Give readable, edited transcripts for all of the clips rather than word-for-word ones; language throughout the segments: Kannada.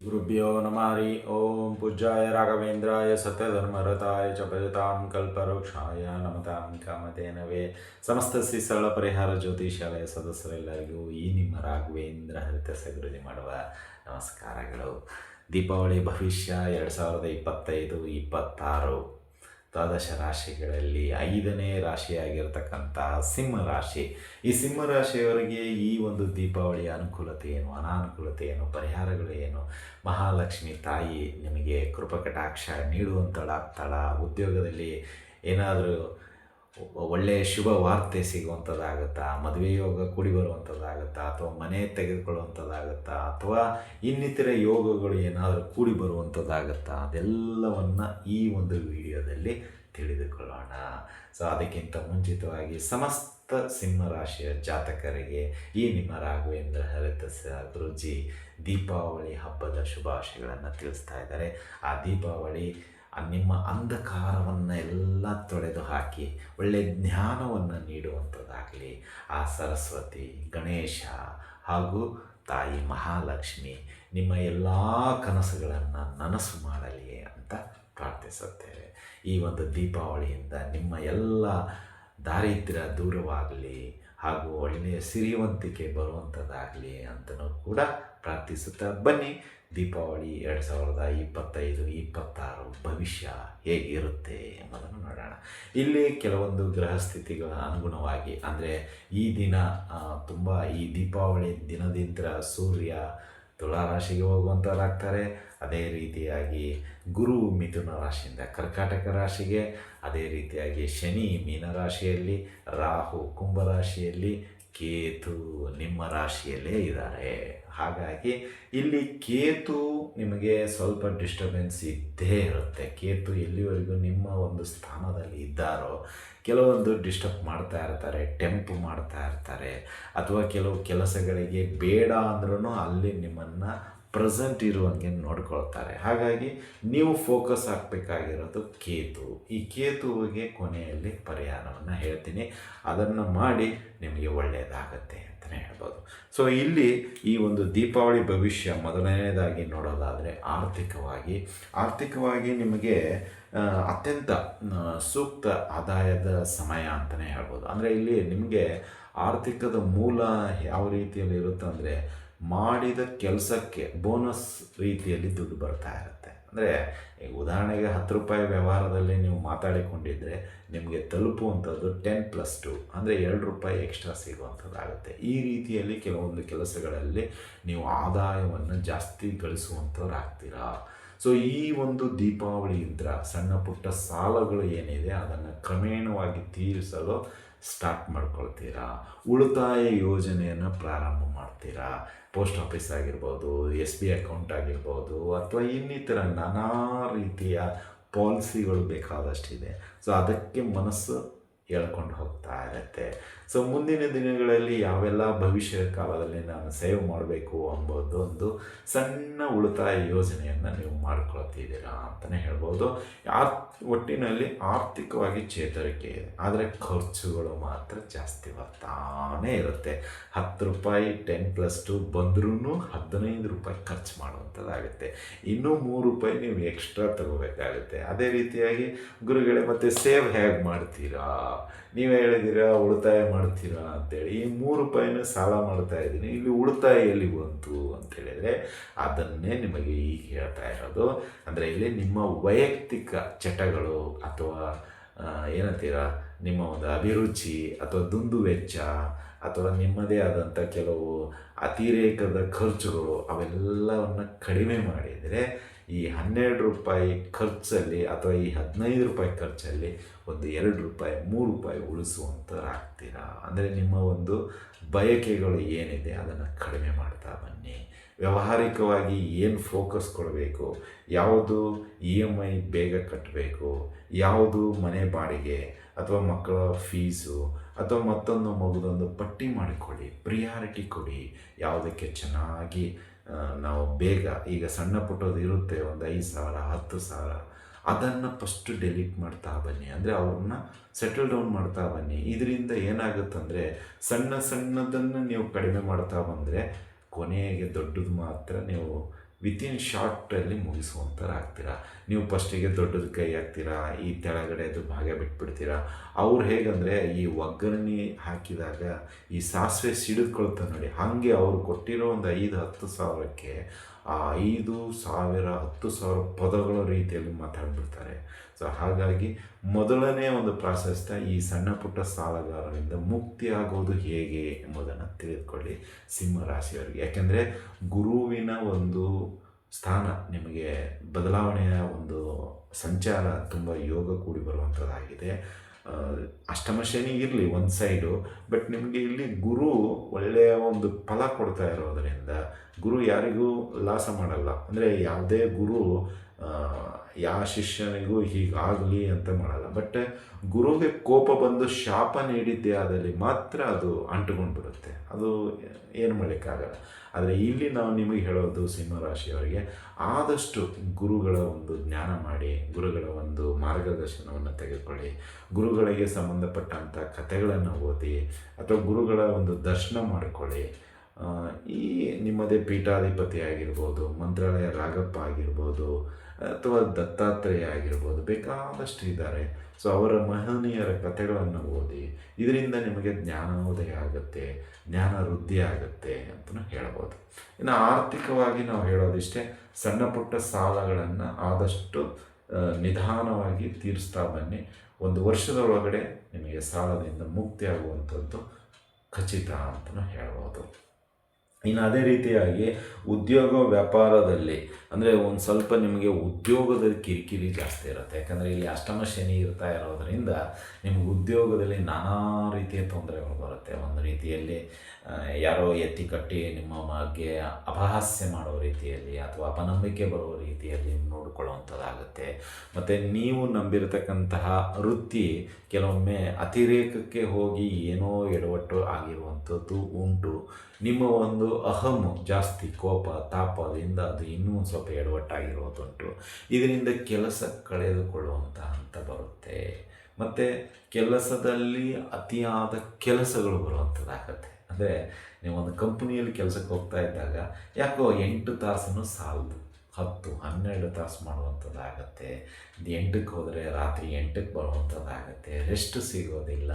गुरुभ्यो नमः हरि ओम पूज्याय राघवेन्द्राय सत्यधर्मरताय च भजतां कल्पवृक्षाय नमतां कामधेनವೇ ಸಮಸ್ತ ಶ್ರೀ ಸರಳ ಪರಿಹಾರ ಜ್ಯೋತಿಷಾಲಯ ಸದಸ್ಯರೆಲ್ಲರಿಗೂ ಈ ನಿಮ್ಮ ರಾಘವೇಂದ್ರ ಹರಿತ ಗುರುಜಿ ಮಾಡುವ ನಮಸ್ಕಾರಗಳು. ದೀಪಾವಳಿ ಭವಿಷ್ಯ 2025-26 ದ್ವಾದಶ ರಾಶಿಗಳಲ್ಲಿ 5ನೇ ರಾಶಿಯಾಗಿರ್ತಕ್ಕಂತಹ ಸಿಂಹರಾಶಿ. ಈ ಸಿಂಹರಾಶಿಯವರಿಗೆ ಈ ಒಂದು ದೀಪಾವಳಿಯ ಅನುಕೂಲತೆ ಏನು, ಅನಾನುಕೂಲತೆ ಏನು, ಪರಿಹಾರಗಳು ಏನು, ಮಹಾಲಕ್ಷ್ಮಿ ತಾಯಿ ನಿಮಗೆ ಕೃಪಕಟಾಕ್ಷ ನೀಡುವಂಥಳಾಗ್ತಾಳ, ಉದ್ಯೋಗದಲ್ಲಿ ಏನಾದರೂ ಒಳ್ಳೆಯ ಶುಭ ವಾರ್ತೆ ಸಿಗುವಂಥದ್ದಾಗುತ್ತಾ, ಮದುವೆ ಯೋಗ ಕೂಡಿ ಬರುವಂಥದ್ದಾಗುತ್ತಾ, ಅಥವಾ ಮನೆ ತೆಗೆದುಕೊಳ್ಳುವಂಥದ್ದಾಗುತ್ತಾ, ಅಥವಾ ಇನ್ನಿತರ ಯೋಗಗಳು ಏನಾದರೂ ಕೂಡಿ ಬರುವಂಥದ್ದಾಗುತ್ತಾ, ಅದೆಲ್ಲವನ್ನು ಈ ಒಂದು ವಿಡಿಯೋದಲ್ಲಿ ತಿಳಿದುಕೊಳ್ಳೋಣ. ಸೊ ಅದಕ್ಕಿಂತ ಮುಂಚಿತವಾಗಿ ಸಮಸ್ತ ಸಿಂಹರಾಶಿಯ ಜಾತಕರಿಗೆ ಈ ನಿಮ್ಮ ರಾಘವೇಂದ್ರ ಹರಿತ ಗುರೂಜಿ ದೀಪಾವಳಿ ಹಬ್ಬದ ಶುಭಾಶಯಗಳನ್ನು ತಿಳಿಸ್ತಾ ಇದ್ದಾರೆ. ಆ ದೀಪಾವಳಿ ನಿಮ್ಮ ಅಂಧಕಾರವನ್ನು ಎಲ್ಲ ತೊಡೆದು ಹಾಕಿ ಒಳ್ಳೆಯ ಜ್ಞಾನವನ್ನು ನೀಡುವಂಥದ್ದಾಗಲಿ. ಆ ಸರಸ್ವತಿ, ಗಣೇಶ ಹಾಗೂ ತಾಯಿ ಮಹಾಲಕ್ಷ್ಮಿ ನಿಮ್ಮ ಎಲ್ಲ ಕನಸುಗಳನ್ನು ನನಸು ಮಾಡಲಿ ಅಂತ ಪ್ರಾರ್ಥಿಸುತ್ತೇವೆ. ಈ ಒಂದು ದೀಪಾವಳಿಯಿಂದ ನಿಮ್ಮ ಎಲ್ಲ ದಾರಿದ್ರ್ಯ ದೂರವಾಗಲಿ ಹಾಗೂ ಒಳ್ಳೆಯ ಸಿರಿವಂತಿಕೆ ಬರುವಂಥದ್ದಾಗಲಿ ಅಂತಲೂ ಕೂಡ ಪ್ರಾರ್ಥಿಸುತ್ತಾ ಬನ್ನಿ. ದೀಪಾವಳಿ 2025-26 ಭವಿಷ್ಯ ಹೇಗಿರುತ್ತೆ ಎಂಬುದನ್ನು ನೋಡೋಣ. ಇಲ್ಲಿ ಕೆಲವೊಂದು ಗ್ರಹಸ್ಥಿತಿಗಳ ಅನುಗುಣವಾಗಿ, ಅಂದರೆ ಈ ದಿನ ತುಂಬ ಈ ದೀಪಾವಳಿ ದಿನದಿಂದ ಸೂರ್ಯ ತುಲಾ ರಾಶಿಗೆ ಹೋಗುವಂಥದ್ದಾಗ್ತಾರೆ. ಅದೇ ರೀತಿಯಾಗಿ ಗುರು ಮಿಥುನ ರಾಶಿಯಿಂದ ಕರ್ಕಾಟಕ ರಾಶಿಗೆ, ಅದೇ ರೀತಿಯಾಗಿ ಶನಿ ಮೀನರಾಶಿಯಲ್ಲಿ, ರಾಹು ಕುಂಭರಾಶಿಯಲ್ಲಿ, ಕೇತು ನಿಮ್ಮ ರಾಶಿಯಲ್ಲೇ ಇದ್ದಾರೆ. ಹಾಗಾಗಿ ಇಲ್ಲಿ ಕೇತು ನಿಮಗೆ ಸ್ವಲ್ಪ ಡಿಸ್ಟರ್ಬೆನ್ಸ್ ಇದ್ದೇ ಇರುತ್ತೆ. ಕೇತು ಎಲ್ಲಿವರೆಗೂ ನಿಮ್ಮ ಒಂದು ಸ್ಥಾನದಲ್ಲಿ ಇದ್ದಾರೋ ಕೆಲವೊಂದು ಡಿಸ್ಟರ್ಬ್ ಮಾಡ್ತಾ ಇರ್ತಾರೆ, ಟೆಂಪ್ ಮಾಡ್ತಾ ಇರ್ತಾರೆ, ಅಥವಾ ಕೆಲವು ಕೆಲಸಗಳಿಗೆ ಬೇಡ ಅಂದ್ರೂ ಅಲ್ಲಿ ನಿಮ್ಮನ್ನು ಪ್ರೆಸೆಂಟ್ ಇರುವಂಗೆ ನೋಡ್ಕೊಳ್ತಾರೆ. ಹಾಗಾಗಿ ನೀವು ಫೋಕಸ್ ಹಾಕಬೇಕಾಗಿರೋದು ಕೇತು. ಈ ಕೇತುವಿಗೆ ಕೊನೆಯಲ್ಲಿ ಪರಿಹಾರವನ್ನು ಹೇಳ್ತೀನಿ, ಅದನ್ನು ಮಾಡಿ ನಿಮಗೆ ಒಳ್ಳೆಯದಾಗತ್ತೆ ಅಂತಲೇ ಹೇಳ್ಬೋದು. ಸೊ ಇಲ್ಲಿ ಈ ಒಂದು ದೀಪಾವಳಿ ಭವಿಷ್ಯ ಮೊದಲನೇದಾಗಿ ನೋಡೋದಾದರೆ ಆರ್ಥಿಕವಾಗಿ ನಿಮಗೆ ಅತ್ಯಂತ ಸೂಕ್ತ ಆದಾಯದ ಸಮಯ ಅಂತಲೇ ಹೇಳ್ಬೋದು. ಅಂದರೆ ಇಲ್ಲಿ ನಿಮಗೆ ಆರ್ಥಿಕದ ಮೂಲ ಯಾವ ರೀತಿಯಲ್ಲಿ ಇರುತ್ತೆ ಅಂದರೆ, ಮಾಡಿದ ಕೆಲಸಕ್ಕೆ ಬೋನಸ್ ರೀತಿಯಲ್ಲಿ ದುಡ್ಡು ಬರ್ತಾ ಇರುತ್ತೆ. ಅಂದರೆ ಈಗ ಉದಾಹರಣೆಗೆ 10 ರೂಪಾಯಿ ವ್ಯವಹಾರದಲ್ಲಿ ನೀವು ಮಾತಾಡಿಕೊಂಡಿದ್ದರೆ ನಿಮಗೆ ತಲುಪುವಂಥದ್ದು 10+2 ಅಂದರೆ 2 ರೂಪಾಯಿ ಎಕ್ಸ್ಟ್ರಾ ಸಿಗುವಂಥದ್ದಾಗುತ್ತೆ. ಈ ರೀತಿಯಲ್ಲಿ ಕೆಲವೊಂದು ಕೆಲಸಗಳಲ್ಲಿ ನೀವು ಆದಾಯವನ್ನು ಜಾಸ್ತಿ ಗಳಿಸುವಂಥವ್ರಾಗ್ತೀರಾ. ಸೊ ಈ ಒಂದು ದೀಪಾವಳಿಯಿಂದ ಸಣ್ಣ ಪುಟ್ಟ ಸಾಲಗಳು ಏನಿದೆ ಅದನ್ನು ಕ್ರಮೇಣವಾಗಿ ತೀರಿಸಲು ಸ್ಟಾರ್ಟ್ ಮಾಡ್ಕೊಳ್ತೀರಾ. ಉಳಿತಾಯ ಯೋಜನೆಯನ್ನು ಪ್ರಾರಂಭ ಮಾಡ್ತೀರಾ. ಪೋಸ್ಟ್ ಆಫೀಸ್ ಆಗಿರ್ಬೋದು, SB ಅಕೌಂಟ್ ಆಗಿರ್ಬೋದು, ಅಥವಾ ಇನ್ನಿತರ ನಾನಾ ರೀತಿಯ ಪಾಲಿಸಿಗಳು ಬೇಕಾದಷ್ಟಿದೆ. ಸೊ ಅದಕ್ಕೆ ಮನಸ್ಸು ಹೇಳ್ಕೊಂಡು ಹೋಗ್ತಾ ಇರುತ್ತೆ. ಸೊ ಮುಂದಿನ ದಿನಗಳಲ್ಲಿ ಯಾವೆಲ್ಲ ಭವಿಷ್ಯ ಕಾಲದಲ್ಲಿ ನಾನು ಸೇವ್ ಮಾಡಬೇಕು ಎಂಬುದು ಒಂದು ಸಣ್ಣ ಉಳಿತಾಯ ಯೋಜನೆಯನ್ನು ನೀವು ಮಾಡ್ಕೊಳ್ತಿದ್ದೀರಾ ಅಂತಲೇ ಹೇಳ್ಬೋದು. ಒಟ್ಟಿನಲ್ಲಿ ಆರ್ಥಿಕವಾಗಿ ಚೇತರಿಕೆ ಇದೆ, ಆದರೆ ಖರ್ಚುಗಳು ಮಾತ್ರ ಜಾಸ್ತಿ ಬರ್ತಾನೇ ಇರುತ್ತೆ. 10 ರೂಪಾಯಿ 10+2 ಬಂದ್ರೂ 15 ರೂಪಾಯಿ ಖರ್ಚು ಮಾಡುವಂಥದ್ದಾಗುತ್ತೆ. ಇನ್ನೂ 3 ರೂಪಾಯಿ ನೀವು ಎಕ್ಸ್ಟ್ರಾ ತಗೋಬೇಕಾಗುತ್ತೆ. ಅದೇ ರೀತಿಯಾಗಿ ಗುರುಗಳೇ ಮತ್ತು ಸೇವ್ ಹೇಗೆ ಮಾಡ್ತೀರಾ, ನೀವೇ ಹೇಳಿದ್ದೀರಾ ಉಳಿತಾಯ ಮಾಡ್ತೀರಾ ಅಂತೇಳಿ. ಈ 3 ರೂಪಾಯಿನ ಸಾಲ ಮಾಡ್ತಾ ಇದ್ದೀನಿ, ಇಲ್ಲಿ ಉಳಿತಾಯ ಎಲ್ಲಿ ಬಂತು ಅಂತೇಳಿದರೆ ಅದನ್ನೇ ನಿಮಗೆ ಈಗ ಹೇಳ್ತಾ ಇರೋದು. ಅಂದರೆ ಇಲ್ಲಿ ನಿಮ್ಮ ವೈಯಕ್ತಿಕ ಚಟಗಳು ಅಥವಾ ಏನಂತೀರಾ ನಿಮ್ಮ ಒಂದು ಅಭಿರುಚಿ ಅಥವಾ ದುಂದು ವೆಚ್ಚ ಅಥವಾ ನಿಮ್ಮದೇ ಆದಂಥ ಕೆಲವು ಅತಿರೇಕದ ಖರ್ಚುಗಳು ಅವೆಲ್ಲವನ್ನು ಕಡಿಮೆ ಮಾಡಿದರೆ ಈ 12 ರೂಪಾಯಿ ಖರ್ಚಲ್ಲಿ ಅಥವಾ ಈ 15 ರೂಪಾಯಿ ಖರ್ಚಲ್ಲಿ ಒಂದು 2 ರೂಪಾಯಿ 3 ರೂಪಾಯಿ ಉಳಿಸುವಂಥವ್ರಾಗ್ತೀರಾ. ಅಂದರೆ ನಿಮ್ಮ ಒಂದು ಬಯಕೆಗಳು ಏನಿದೆ ಅದನ್ನು ಕಡಿಮೆ ಮಾಡ್ತಾ ಬನ್ನಿ. ವ್ಯಾವಹಾರಿಕವಾಗಿ ಏನು ಫೋಕಸ್ ಕೊಡಬೇಕು, ಯಾವುದು EMI ಬೇಗ ಕಟ್ಟಬೇಕು, ಯಾವುದು ಮನೆ ಬಾಡಿಗೆ ಅಥವಾ ಮಕ್ಕಳ ಫೀಸು ಅಥವಾ ಮತ್ತೊಂದು ಮಗುದೊಂದು ಪಟ್ಟಿ ಮಾಡಿಕೊಳ್ಳಿ, ಪ್ರಿಯಾರಿಟಿ ಕೊಡಿ. ಯಾವುದಕ್ಕೆ ಚೆನ್ನಾಗಿ ನಾವು ಬೇಗ ಈಗ ಸಣ್ಣ ಪುಟ್ಟದು ಇರುತ್ತೆ, ಒಂದು 5,000 10,000 ಅದನ್ನು ಫಸ್ಟು ಡೆಲೀಟ್ ಮಾಡ್ತಾ ಬನ್ನಿ. ಅಂದರೆ ಅವ್ರನ್ನ ಸೆಟಲ್ ಡೌನ್ ಮಾಡ್ತಾ ಬನ್ನಿ. ಇದರಿಂದ ಏನಾಗುತ್ತಂದರೆ ಸಣ್ಣದನ್ನು ನೀವು ಕಡಿಮೆ ಮಾಡ್ತಾ ಬಂದರೆ ಕೊನೆಗೆ ದೊಡ್ಡದು ಮಾತ್ರ ನೀವು ವಿತಿನ್ ಶಾರ್ಟಲ್ಲಿ ಮುಗಿಸುವಂಥರಾಗ್ತೀರಾ. ನೀವು ಫಸ್ಟಿಗೆ ದೊಡ್ಡದು ಕೈ ಹಾಕ್ತೀರಾ, ಈ ಕೆಳಗಡೆದು ಭಾಗ ಬಿಟ್ಬಿಡ್ತೀರಾ. ಅವ್ರು ಹೇಗಂದರೆ ಈ ಒಗ್ಗರಣೆ ಹಾಕಿದಾಗ ಈ ಸಾಸಿವೆ ಸಿಡಿದ್ಕೊಳ್ತಾರೆ ನೋಡಿ, ಹಾಗೆ ಅವರು ಕೊಟ್ಟಿರೋ ಒಂದು 5-10 ಸಾವಿರಕ್ಕೆ ಆ 5,000 10,000 ಪದಗಳ ರೀತಿಯಲ್ಲಿ ಮಾತಾಡ್ಬಿಡ್ತಾರೆ. ಸೊ ಹಾಗಾಗಿ ಮೊದಲನೇ ಒಂದು ಪ್ರಾಶಸ್ತ್ಯ ಈ ಸಣ್ಣ ಪುಟ್ಟ ಸಾಲಗಾರರಿಂದ ಮುಕ್ತಿಯಾಗೋದು ಹೇಗೆ ಎಂಬುದನ್ನು ತಿಳಿದುಕೊಳ್ಳಿ ಸಿಂಹರಾಶಿಯವರಿಗೆ. ಯಾಕೆಂದರೆ ಗುರುವಿನ ಒಂದು ಸ್ಥಾನ ನಿಮಗೆ ಬದಲಾವಣೆಯ ಒಂದು ಸಂಚಾರ ತುಂಬ ಯೋಗ ಕೂಡಿ ಬರುವಂಥದ್ದಾಗಿದೆ. ಅಷ್ಟಮ ಶನಿ ಇರಲಿ ಒಂದು ಸೈಡು, ಬಟ್ ನಿಮಗೆ ಇಲ್ಲಿ ಗುರು ಒಳ್ಳೆಯ ಒಂದು ಫಲ ಕೊಡ್ತಾ ಇರೋದರಿಂದ ಗುರು ಯಾರಿಗೂ ಲಾಸ ಮಾಡಲ್ಲ. ಅಂದರೆ ಯಾವುದೇ ಗುರು ಯಾವ ಶಿಷ್ಯನಿಗೂ ಹೀಗಾಗಲಿ ಅಂತ ಮಾಡಲ್ಲ. ಬಟ್ ಗುರುಗೆ ಕೋಪ ಬಂದು ಶಾಪ ನೀಡಿದ್ದೇ ಆದಲ್ಲಿ ಮಾತ್ರ ಅದು ಅಂಟುಕೊಂಡು ಬಿಡುತ್ತೆ, ಅದು ಏನು ಮಾಡೋಕ್ಕಾಗಲ್ಲ. ಆದರೆ ಇಲ್ಲಿ ನಾವು ನಿಮಗೆ ಹೇಳೋದು ಸಿಂಹರಾಶಿಯವರಿಗೆ ಆದಷ್ಟು ಗುರುಗಳ ಒಂದು ಜ್ಞಾನ ಮಾಡಿ, ಗುರುಗಳ ಒಂದು ಮಾರ್ಗದರ್ಶನವನ್ನು ತೆಗೆದುಕೊಳ್ಳಿ, ಗುರುಗಳಿಗೆ ಸಂಬಂಧಪಟ್ಟಂಥ ಕಥೆಗಳನ್ನು ಓದಿ ಅಥವಾ ಗುರುಗಳ ಒಂದು ದರ್ಶನ ಮಾಡಿಕೊಳ್ಳಿ. ಈ ನಿಮ್ಮದೇ ಪೀಠಾಧಿಪತಿ ಆಗಿರ್ಬೋದು, ಮಂತ್ರಾಲಯ ರಾಘಪ್ಪ ಆಗಿರ್ಬೋದು, ಅಥವಾ ದತ್ತಾತ್ರೇಯ ಆಗಿರ್ಬೋದು, ಬೇಕಾದಷ್ಟು ಇದ್ದಾರೆ. ಸೊ ಅವರ ಮಹನೀಯರ ಕಥೆಗಳನ್ನು ಓದಿ, ಇದರಿಂದ ನಿಮಗೆ ಜ್ಞಾನೋದಯ ಆಗುತ್ತೆ, ಜ್ಞಾನ ವೃದ್ಧಿ ಆಗುತ್ತೆ ಅಂತಲೂ ಹೇಳ್ಬೋದು. ಇನ್ನು ಆರ್ಥಿಕವಾಗಿ ನಾವು ಹೇಳೋದಿಷ್ಟೇ, ಸಣ್ಣ ಪುಟ್ಟ ಸಾಲಗಳನ್ನು ಆದಷ್ಟು ನಿಧಾನವಾಗಿ ತೀರಿಸ್ತಾ ಬನ್ನಿ. ಒಂದು ವರ್ಷದೊಳಗಡೆ ನಿಮಗೆ ಸಾಲದಿಂದ ಮುಕ್ತಿ ಆಗುವಂಥದ್ದು ಖಚಿತ ಅಂತಲೂ ಹೇಳ್ಬೋದು. ಇನ್ನು ಅದೇ ರೀತಿಯಾಗಿ ಉದ್ಯೋಗ ವ್ಯಾಪಾರದಲ್ಲಿ ಅಂದರೆ ಒಂದು ಸ್ವಲ್ಪ ನಿಮಗೆ ಉದ್ಯೋಗದ ಕಿರಿಕಿರಿ ಜಾಸ್ತಿ ಇರುತ್ತೆ. ಯಾಕಂದರೆ ಇಲ್ಲಿ ಅಷ್ಟಮ ಶನಿ ಇರ್ತಾ ಇರೋದರಿಂದ ನಿಮಗೆ ಉದ್ಯೋಗದಲ್ಲಿ ನಾನಾ ರೀತಿಯ ತೊಂದರೆಗಳು ಬರುತ್ತೆ. ಒಂದು ರೀತಿಯಲ್ಲಿ ಯಾರೋ ಎತ್ತಿ ಕಟ್ಟಿ ನಿಮ್ಮ ಬಗ್ಗೆ ಅಪಹಾಸ್ಯ ಮಾಡೋ ರೀತಿಯಲ್ಲಿ ಅಥವಾ ಅಪನಂಬಿಕೆ ಬರುವ ರೀತಿಯಲ್ಲಿ ನೋಡಿಕೊಳ್ಳುವಂಥದ್ದಾಗುತ್ತೆ. ಮತ್ತು ನೀವು ನಂಬಿರತಕ್ಕಂತಹ ವೃತ್ತಿ ಕೆಲವೊಮ್ಮೆ ಅತಿರೇಕಕ್ಕೆ ಹೋಗಿ ಏನೋ ಎಡವಟ್ಟು ಆಗಿರುವಂಥದ್ದು ಉಂಟು. ನಿಮ್ಮ ಒಂದು ಅಹಮ್ಮು ಜಾಸ್ತಿ, ಕೋಪ ತಾಪದಿಂದ ಅದು ಇನ್ನೂ ಒಂದು ಸ್ವಲ್ಪ ಎಡವಟ್ಟಾಗಿರೋದುಂಟು. ಇದರಿಂದ ಕೆಲಸ ಕಳೆದುಕೊಳ್ಳುವಂಥ ಹಂತ ಬರುತ್ತೆ. ಮತ್ತು ಕೆಲಸದಲ್ಲಿ ಅತಿಯಾದ ಕೆಲಸಗಳು ಬರುವಂಥದ್ದಾಗತ್ತೆ. ಅಂದರೆ ನೀವು ಒಂದು ಕಂಪ್ನಿಯಲ್ಲಿ ಕೆಲಸಕ್ಕೆ ಹೋಗ್ತಾ ಇದ್ದಾಗ ಯಾಕೋ 8 ತಾಸು ಸಾಲದು, 10-12 ತಾಸು ಮಾಡುವಂಥದ್ದಾಗತ್ತೆ. 8ಕ್ಕೆ ಹೋದರೆ ರಾತ್ರಿ 8ಕ್ಕೆ ಬರುವಂಥದ್ದಾಗತ್ತೆ. ರೆಸ್ಟ್ ಸಿಗೋದಿಲ್ಲ,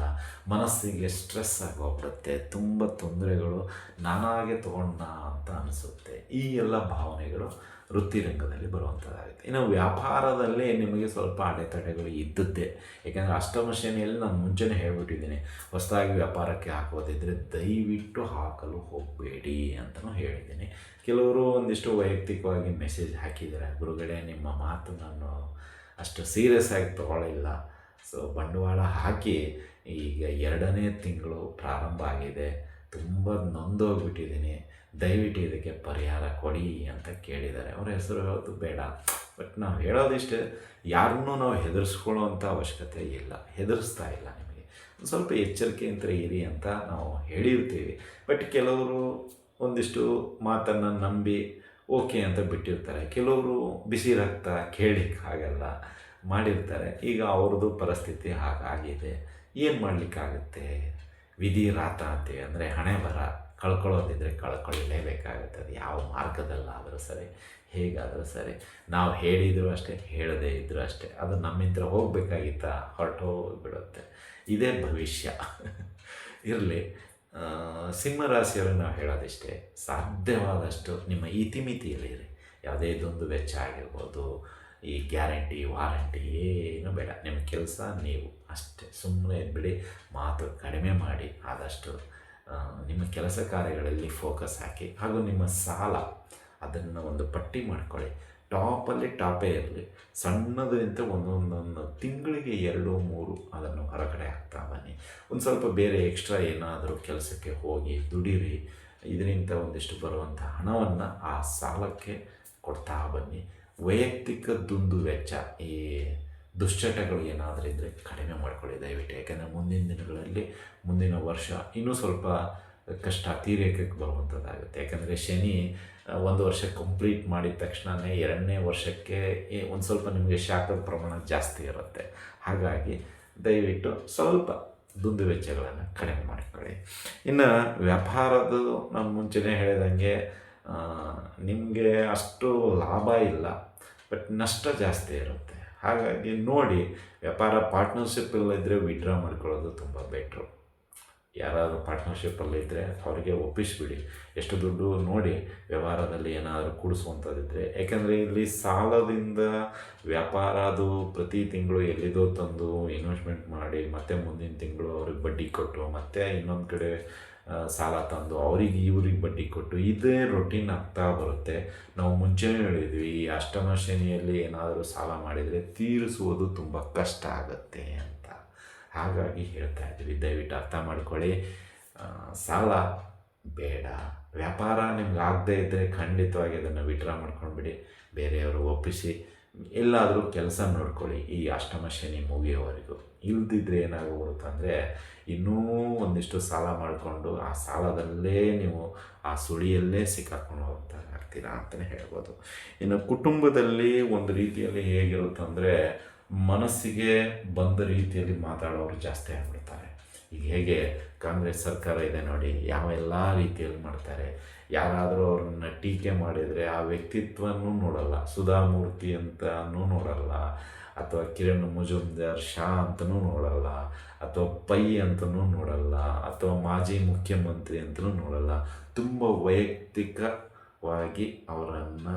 ಮನಸ್ಸಿಗೆ ಸ್ಟ್ರೆಸ್ ಆಗೋಗ್ಬಿಡುತ್ತೆ, ತುಂಬ ತೊಂದರೆಗಳು ನಾನಾಗೆ ತೊಗೊಂಡ ಅಂತ ಅನಿಸುತ್ತೆ. ಈ ಎಲ್ಲ ಭಾವನೆಗಳು ವೃತ್ತಿರಂಗದಲ್ಲಿ ಬರುವಂಥದ್ದಾಗುತ್ತೆ. ಇನ್ನು ವ್ಯಾಪಾರದಲ್ಲೇ ನಿಮಗೆ ಸ್ವಲ್ಪ ಅಡೆತಡೆಗಳು ಇದ್ದದ್ದೇ. ಏಕೆಂದರೆ ಅಷ್ಟಮ ಶನಿಯಲ್ಲಿ ನಾನು ಮುಂಚೆನೇ ಹೇಳ್ಬಿಟ್ಟಿದ್ದೀನಿ, ಹೊಸದಾಗಿ ವ್ಯಾಪಾರಕ್ಕೆ ಹಾಕೋದಿದ್ದರೆ ದಯವಿಟ್ಟು ಹಾಕಲು ಹೋಗಬೇಡಿ ಅಂತಲೂ ಹೇಳಿದ್ದೀನಿ. ಕೆಲವರು ಒಂದಿಷ್ಟು ವೈಯಕ್ತಿಕವಾಗಿ ಮೆಸೇಜ್ ಹಾಕಿದ್ದಾರೆ, ಗುರುಗಳೇ ನಿಮ್ಮ ಮಾತು ನಾನು ಅಷ್ಟು ಸೀರಿಯಸ್ ಆಗಿ ತೊಗೊಳ್ಳಿಲ್ಲ. ಸೊ ಬಂಡವಾಳ ಹಾಕಿ ಈಗ 2ನೇ ತಿಂಗಳು ಪ್ರಾರಂಭ ಆಗಿದೆ, ತುಂಬ ನೊಂದೋಗ್ಬಿಟ್ಟಿದ್ದೀನಿ, ದಯವಿಟ್ಟು ಇದಕ್ಕೆ ಪರಿಹಾರ ಕೊಡಿ ಅಂತ ಕೇಳಿದ್ದಾರೆ. ಅವ್ರ ಹೆಸರು ಹೇಳೋದು ಬೇಡ, ಬಟ್ ನಾವು ಹೇಳೋದಿಷ್ಟೇ, ಯಾರನ್ನೂ ನಾವು ಹೆದರ್ಸ್ಕೊಳ್ಳೋವಂಥ ಅವಶ್ಯಕತೆ ಇಲ್ಲ, ಹೆದರಿಸ್ತಾ ಇಲ್ಲ. ನಿಮಗೆ ಒಂದು ಸ್ವಲ್ಪ ಎಚ್ಚರಿಕೆಯಿಂದ ಇರಿ ಅಂತ ನಾವು ಹೇಳಿರ್ತೀವಿ. ಬಟ್ ಕೆಲವರು ಒಂದಿಷ್ಟು ಮಾತನ್ನು ನಂಬಿ ಓಕೆ ಅಂತ ಬಿಟ್ಟಿರ್ತಾರೆ. ಕೆಲವರು ಬಿಸಿ ರಕ್ತ ಕೇಳಲಿಕ್ಕಾಗಲ್ಲ ಮಾಡಿರ್ತಾರೆ. ಈಗ ಅವ್ರದ್ದು ಪರಿಸ್ಥಿತಿ ಹಾಗಾಗಿದೆ, ಏನು ಮಾಡಲಿಕ್ಕಾಗುತ್ತೆ? ವಿಧಿ ರಾತ ಅಂತೀವಿ, ಅಂದರೆ ಹಣೆ ಬರ, ಕಳ್ಕೊಳ್ಳೋದಿದ್ದರೆ ಕಳ್ಕೊಳ್ಳಲೇಬೇಕಾಗುತ್ತೆ. ಅದು ಯಾವ ಮಾರ್ಗದಲ್ಲಾದರೂ ಸರಿ, ಹೇಗಾದರೂ ಸರಿ, ನಾವು ಹೇಳಿದರೂ ಅಷ್ಟೇ, ಹೇಳದೇ ಇದ್ದರೂ ಅಷ್ಟೇ, ಅದು ನಮ್ಮಿಂದ ಹೋಗಬೇಕಾಗಿತ್ತಾ, ಹೊರಟೋಗ್ಬಿಡುತ್ತೆ. ಇದೇ ಭವಿಷ್ಯ. ಇರಲಿ, ಸಿಂಹರಾಶಿಯವ್ರಿಗೆ ನಾವು ಹೇಳೋದಿಷ್ಟೇ, ಸಾಧ್ಯವಾದಷ್ಟು ನಿಮ್ಮ ಇತಿಮಿತಿಯಲ್ಲಿರಿ. ಯಾವುದೇ ಇದೊಂದು ವೆಚ್ಚ ಆಗಿರ್ಬೋದು, ಈ ಗ್ಯಾರಂಟಿ ವಾರಂಟಿ ಏನು ಬೇಡ. ನಿಮ್ಮ ಕೆಲಸ ನೀವು ಅಷ್ಟೇ, ಸುಮ್ಮನೆ ಬಿಡಿ, ಮಾತು ಕಡಿಮೆ ಮಾಡಿ, ಆದಷ್ಟು ನಿಮ್ಮ ಕೆಲಸ ಕಾರ್ಯಗಳಲ್ಲಿ ಫೋಕಸ್ ಹಾಕಿ. ಹಾಗೂ ನಿಮ್ಮ ಸಾಲ ಅದನ್ನು ಒಂದು ಪಟ್ಟಿ ಮಾಡ್ಕೊಳ್ಳಿ. ಟಾಪಲ್ಲಿ ಟಾಪೇ ಇರಲಿ, ಸಣ್ಣದರಿಂದ ಒಂದೊಂದೊಂದು ತಿಂಗಳಿಗೆ 2-3 ಅದನ್ನು ಹೊರಗಡೆ ಹಾಕ್ತಾ ಬನ್ನಿ. ಒಂದು ಸ್ವಲ್ಪ ಬೇರೆ ಎಕ್ಸ್ಟ್ರಾ ಏನಾದರೂ ಕೆಲಸಕ್ಕೆ ಹೋಗಿ ದುಡೀರಿ. ಇದರಿಂದ ಒಂದಿಷ್ಟು ಬರುವಂಥ ಹಣವನ್ನು ಆ ಸಾಲಕ್ಕೆ ಕೊಡ್ತಾ ಬನ್ನಿ. ವೈಯಕ್ತಿಕ ದುಂದು ವೆಚ್ಚ, ಈ ದುಶ್ಚಟಗಳು ಏನಾದರೂ ಇದ್ದರೆ ಕಡಿಮೆ ಮಾಡ್ಕೊಳ್ಳಿ ದಯವಿಟ್ಟು. ಯಾಕೆಂದರೆ ಮುಂದಿನ ದಿನಗಳಲ್ಲಿ, ಮುಂದಿನ ವರ್ಷ ಇನ್ನೂ ಸ್ವಲ್ಪ ಕಷ್ಟ, ಅತಿರೇಕಕ್ಕೆ ಬರುವಂಥದ್ದಾಗುತ್ತೆ. ಯಾಕಂದರೆ ಶನಿ 1 ವರ್ಷ ಕಂಪ್ಲೀಟ್ ಮಾಡಿದ ತಕ್ಷಣವೇ 2ನೇ ವರ್ಷಕ್ಕೆ ಒಂದು ಸ್ವಲ್ಪ ನಿಮಗೆ ಶಾಖದ ಪ್ರಮಾಣ ಜಾಸ್ತಿ ಇರುತ್ತೆ. ಹಾಗಾಗಿ ದಯವಿಟ್ಟು ಸ್ವಲ್ಪ ದುಂದು ವೆಚ್ಚಗಳನ್ನು ಕಡಿಮೆ ಮಾಡಿಕೊಳ್ಳಿ. ಇನ್ನು ವ್ಯಾಪಾರದ್ದು ನಾನು ಮುಂಚೆನೇ ಹೇಳಿದಂಗೆ ನಿಮಗೆ ಅಷ್ಟು ಲಾಭ ಇಲ್ಲ, ಬಟ್ ನಷ್ಟ ಜಾಸ್ತಿ ಇರುತ್ತೆ. ಹಾಗಾಗಿ ನೋಡಿ, ವ್ಯಾಪಾರ ಪಾರ್ಟ್ನರ್ಶಿಪ್ಪಲ್ಲಿದ್ದರೆ ವಿಡ್ರಾ ಮಾಡ್ಕೊಳ್ಳೋದು ತುಂಬ ಬೆಟ್ರು. ಯಾರಾದರೂ ಪಾರ್ಟ್ನರ್ಶಿಪ್ಪಲ್ಲಿದ್ದರೆ ಅವರಿಗೆ ಒಪ್ಪಿಸಿಬಿಡಿ. ಎಷ್ಟು ದುಡ್ಡು ನೋಡಿ ವ್ಯವಹಾರದಲ್ಲಿ ಏನಾದರೂ ಕೂಡಿಸುವಂಥದ್ದಿದ್ದರೆ. ಯಾಕೆಂದರೆ ಇಲ್ಲಿ ಸಾಲದಿಂದ ವ್ಯಾಪಾರ ಅದು ಪ್ರತಿ ತಿಂಗಳು ಎಲ್ಲಿದೋ ತಂದು ಇನ್ವೆಸ್ಟ್ಮೆಂಟ್ ಮಾಡಿ ಮತ್ತೆ ಮುಂದಿನ ತಿಂಗಳು ಅವ್ರಿಗೆ ಬಡ್ಡಿ ಕೊಟ್ಟು ಮತ್ತೆ ಇನ್ನೊಂದು ಕಡೆ ಸಾಲ ತಂದು ಅವ್ರಿಗೆ ಇವ್ರಿಗೆ ಬಡ್ಡಿ ಕೊಟ್ಟು ಇದೇ ರೊಟೀನ್ ಆಗ್ತಾ ಬರುತ್ತೆ. ನಾವು ಮುಂಚೆನೇ ಹೇಳಿದ್ವಿ, ಈ ಅಷ್ಟಮ ಶನಿಯಲ್ಲಿ ಏನಾದರೂ ಸಾಲ ಮಾಡಿದರೆ ತೀರಿಸುವುದು ತುಂಬ ಕಷ್ಟ ಆಗುತ್ತೆ ಅಂತ. ಹಾಗಾಗಿ ಹೇಳ್ತಾ ಇದ್ದೀವಿ, ದಯವಿಟ್ಟು ಅರ್ಥ ಮಾಡ್ಕೊಳ್ಳಿ. ಸಾಲ ಬೇಡ. ವ್ಯಾಪಾರ ನಿಮ್ಗೆ ಆಗದೇ ಇದ್ದರೆ ಖಂಡಿತವಾಗಿ ಅದನ್ನು ವಿಡ್ರಾ ಮಾಡ್ಕೊಂಡ್ಬಿಡಿ, ಬೇರೆಯವರು ಒಪ್ಪಿಸಿ ಎಲ್ಲಾದರೂ ಕೆಲಸ ನೋಡ್ಕೊಳ್ಳಿ ಈ ಅಷ್ಟಮ ಶನಿ ಮುಗಿಯೋವರೆಗೂ. ಇಲ್ದಿದ್ರೆ ಏನಾಗ್ಬಿಡುತ್ತಂದರೆ ಇನ್ನೂ ಒಂದಿಷ್ಟು ಸಾಲ ಮಾಡಿಕೊಂಡು ಆ ಸಾಲದಲ್ಲೇ ನೀವು ಆ ಸುಳಿಯಲ್ಲೇ ಸಿಕ್ಕಾಕೊಂಡು ಹೋಗ್ತಾ ಆಗ್ತೀರಾ ಅಂತಲೇ ಹೇಳ್ಬೋದು. ಇನ್ನು ಕುಟುಂಬದಲ್ಲಿ ಒಂದು ರೀತಿಯಲ್ಲಿ ಹೇಗಿರುತ್ತಂದರೆ ಮನಸ್ಸಿಗೆ ಬಂದ ರೀತಿಯಲ್ಲಿ ಮಾತಾಡೋರು ಜಾಸ್ತಿ ಆಗಿಬಿಡ್ತಾರೆ. ಈಗ ಹೇಗೆ ಕಾಂಗ್ರೆಸ್ ಸರ್ಕಾರ ಇದೆ ನೋಡಿ, ಯಾವೆಲ್ಲ ರೀತಿಯಲ್ಲಿ ಮಾಡ್ತಾರೆ. ಯಾರಾದರೂ ಅವ್ರನ್ನ ಟೀಕೆ ಮಾಡಿದರೆ ಆ ವ್ಯಕ್ತಿತ್ವನೂ ನೋಡಲ್ಲ, ಸುಧಾಮೂರ್ತಿ ಅಂತನೂ ನೋಡಲ್ಲ, ಅಥವಾ ಕಿರಣ್ ಮಜುಮ್ದಾರ್ ಶಾ ಅಂತಲೂ ನೋಡಲ್ಲ, ಅಥವಾ ಪೈ ಅಂತಲೂ ನೋಡಲ್ಲ, ಅಥವಾ ಮಾಜಿ ಮುಖ್ಯಮಂತ್ರಿ ಅಂತಲೂ ನೋಡಲ್ಲ. ತುಂಬ ವೈಯಕ್ತಿಕವಾಗಿ ಅವರನ್ನು